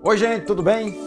Oi, gente, tudo bem?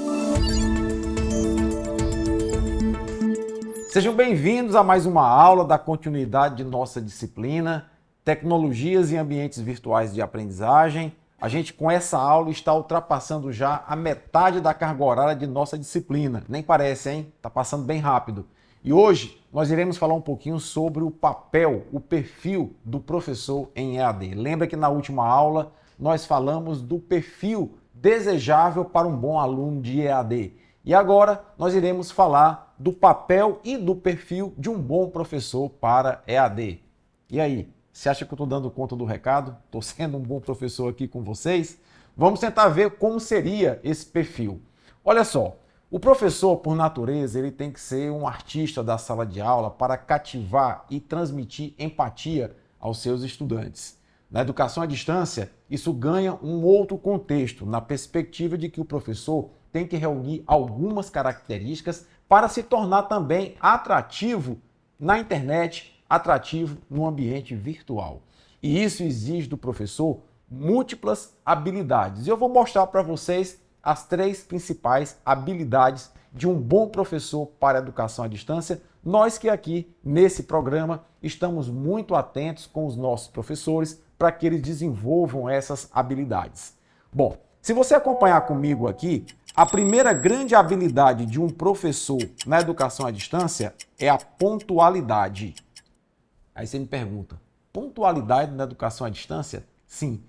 Sejam bem-vindos a mais uma aula da continuidade de nossa disciplina, Tecnologias e Ambientes Virtuais de Aprendizagem. A gente, com essa aula, está ultrapassando já a metade da carga horária de nossa disciplina. Nem parece, hein? Está passando bem rápido. E hoje nós iremos falar um pouquinho sobre o papel, o perfil do professor em EAD. Lembra que na última aula nós falamos do perfil desejável para um bom aluno de EAD. E agora nós iremos falar do papel e do perfil de um bom professor para EAD. E aí, você acha que eu estou dando conta do recado? Estou sendo um bom professor aqui com vocês? Vamos tentar ver como seria esse perfil. Olha só, o professor, por natureza, ele tem que ser um artista da sala de aula para cativar e transmitir empatia aos seus estudantes. Na educação à distância, isso ganha um outro contexto, na perspectiva de que o professor tem que reunir algumas características para se tornar também atrativo na internet, atrativo no ambiente virtual. E isso exige do professor múltiplas habilidades. E eu vou mostrar para vocês as 3 principais habilidades de um bom professor para a educação à distância. Nós que aqui, nesse programa, estamos muito atentos com os nossos professores para que eles desenvolvam essas habilidades. Bom, se você acompanhar comigo aqui, a primeira grande habilidade de um professor na educação à distância é a pontualidade. Aí você me pergunta, pontualidade na educação à distância? Sim.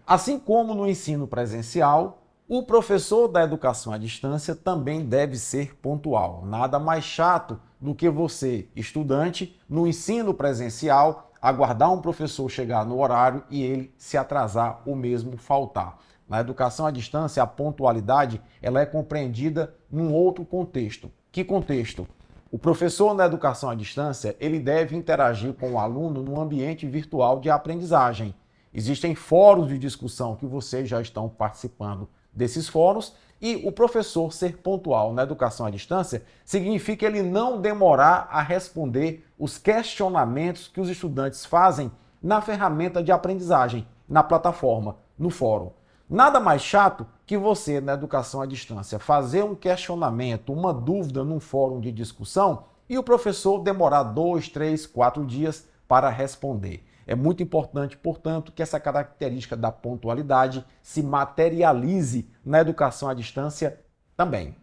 Assim como no ensino presencial, o professor da educação à distância também deve ser pontual. Nada mais chato do que você, estudante, no ensino presencial, aguardar um professor chegar no horário e ele se atrasar ou mesmo faltar. Na educação à distância, a pontualidade ela é compreendida num outro contexto. Que contexto? O professor na educação à distância ele deve interagir com o aluno num ambiente virtual de aprendizagem. Existem fóruns de discussão que vocês já estão participando desses fóruns e o professor ser pontual na educação à distância significa ele não demorar a responder os questionamentos que os estudantes fazem na ferramenta de aprendizagem, na plataforma, no fórum. Nada mais chato que você, na educação à distância, fazer um questionamento, uma dúvida num fórum de discussão e o professor demorar 2, 3, 4 dias para responder. É muito importante, portanto, que essa característica da pontualidade se materialize na educação à distância também.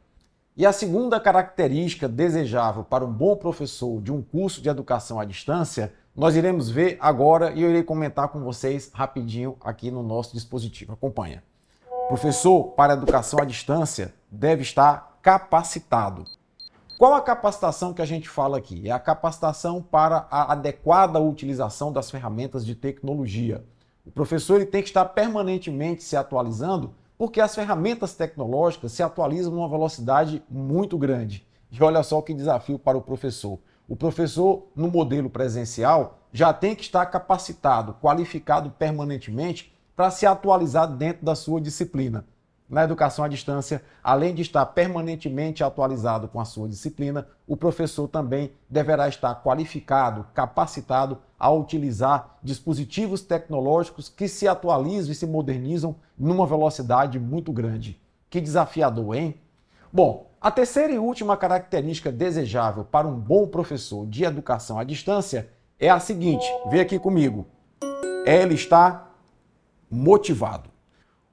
E a segunda característica desejável para um bom professor de um curso de educação à distância, nós iremos ver agora e eu irei comentar com vocês rapidinho aqui no nosso dispositivo. Acompanha. Professor para a educação à distância deve estar capacitado. Qual a capacitação que a gente fala aqui? É a capacitação para a adequada utilização das ferramentas de tecnologia. O professor ele tem que estar permanentemente se atualizando, porque as ferramentas tecnológicas se atualizam numa velocidade muito grande. E olha só que desafio para o professor. O professor, no modelo presencial, já tem que estar capacitado, qualificado permanentemente para se atualizar dentro da sua disciplina. Na educação à distância, além de estar permanentemente atualizado com a sua disciplina, o professor também deverá estar qualificado, capacitado a utilizar dispositivos tecnológicos que se atualizam e se modernizam numa velocidade muito grande. Que desafiador, hein? Bom, a terceira e última característica desejável para um bom professor de educação à distância é a seguinte, vem aqui comigo, ele está motivado.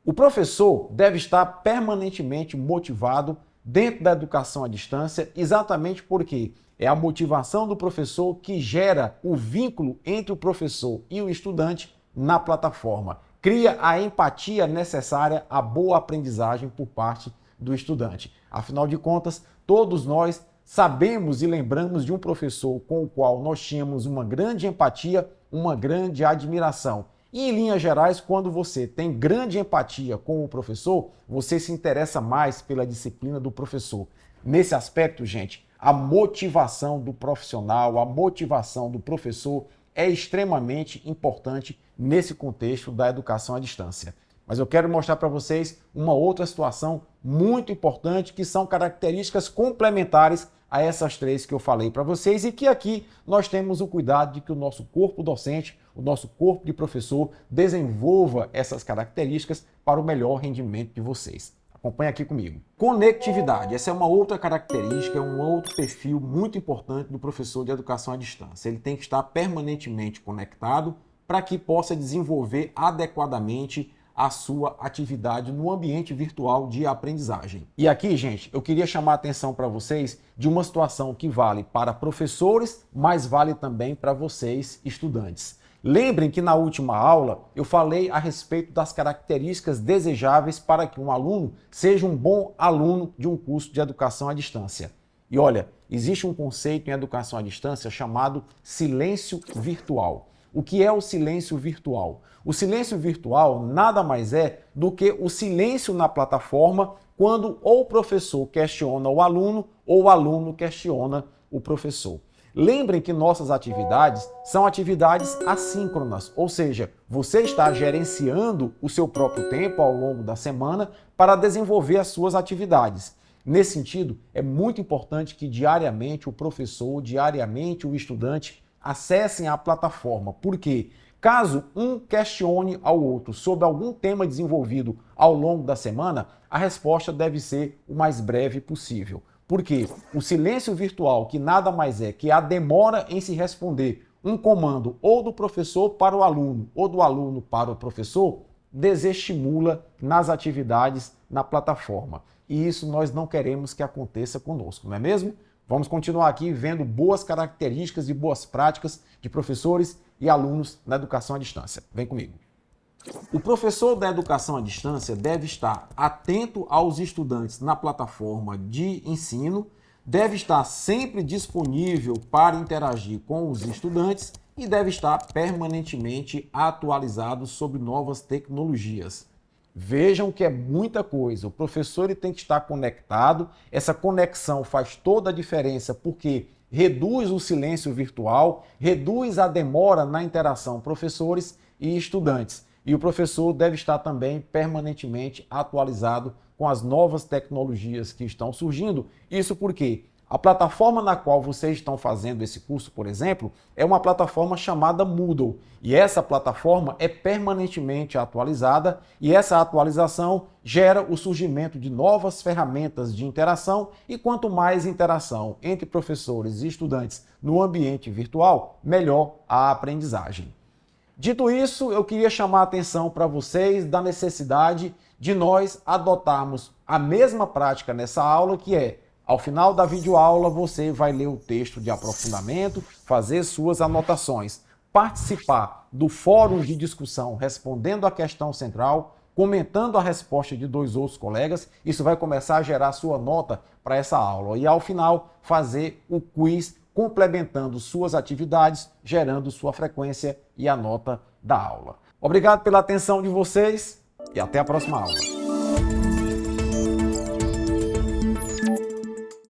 O professor deve estar permanentemente motivado dentro da educação à distância, exatamente porque é a motivação do professor que gera o vínculo entre o professor e o estudante na plataforma. Cria a empatia necessária à boa aprendizagem por parte do estudante. Afinal de contas, todos nós sabemos e lembramos de um professor com o qual nós tínhamos uma grande empatia, uma grande admiração. E, em linhas gerais, quando você tem grande empatia com o professor, você se interessa mais pela disciplina do professor. Nesse aspecto, gente, a motivação do profissional, a motivação do professor é extremamente importante nesse contexto da educação à distância. Mas eu quero mostrar para vocês uma outra situação muito importante, que são características complementares a essas 3 que eu falei para vocês e que aqui nós temos o cuidado de que o nosso corpo docente, o nosso corpo de professor desenvolva essas características para o melhor rendimento de vocês. Acompanhe aqui comigo. Conectividade. Essa é uma outra característica, é um outro perfil muito importante do professor de educação à distância. Ele tem que estar permanentemente conectado para que possa desenvolver adequadamente a sua atividade no ambiente virtual de aprendizagem. E aqui, gente, eu queria chamar a atenção para vocês de uma situação que vale para professores, mas vale também para vocês, estudantes. Lembrem que na última aula eu falei a respeito das características desejáveis para que um aluno seja um bom aluno de um curso de educação à distância. E olha, existe um conceito em educação à distância chamado silêncio virtual. O que é o silêncio virtual? O silêncio virtual nada mais é do que o silêncio na plataforma quando ou o professor questiona o aluno ou o aluno questiona o professor. Lembrem que nossas atividades são atividades assíncronas, ou seja, você está gerenciando o seu próprio tempo ao longo da semana para desenvolver as suas atividades. Nesse sentido, é muito importante que diariamente o professor, diariamente o estudante acessem a plataforma, porque caso um questione ao outro sobre algum tema desenvolvido ao longo da semana, a resposta deve ser o mais breve possível. Porque o silêncio virtual, que nada mais é que a demora em se responder um comando ou do professor para o aluno ou do aluno para o professor, desestimula nas atividades na plataforma. E isso nós não queremos que aconteça conosco, não é mesmo? Vamos continuar aqui vendo boas características e boas práticas de professores e alunos na educação à distância. Vem comigo. O professor da educação à distância deve estar atento aos estudantes na plataforma de ensino, deve estar sempre disponível para interagir com os estudantes e deve estar permanentemente atualizado sobre novas tecnologias. Vejam que é muita coisa. O professor ele tem que estar conectado. Essa conexão faz toda a diferença porque reduz o silêncio virtual, reduz a demora na interação professores e estudantes. E o professor deve estar também permanentemente atualizado com as novas tecnologias que estão surgindo. Isso porque a plataforma na qual vocês estão fazendo esse curso, por exemplo, é uma plataforma chamada Moodle. E essa plataforma é permanentemente atualizada e essa atualização gera o surgimento de novas ferramentas de interação e quanto mais interação entre professores e estudantes no ambiente virtual, melhor a aprendizagem. Dito isso, eu queria chamar a atenção para vocês da necessidade de nós adotarmos a mesma prática nessa aula, que é ao final da videoaula, você vai ler o texto de aprofundamento, fazer suas anotações, participar do fórum de discussão respondendo a questão central, comentando a resposta de 2 outros colegas. Isso vai começar a gerar sua nota para essa aula. E ao final, fazer o quiz complementando suas atividades, gerando sua frequência e a nota da aula. Obrigado pela atenção de vocês e até a próxima aula.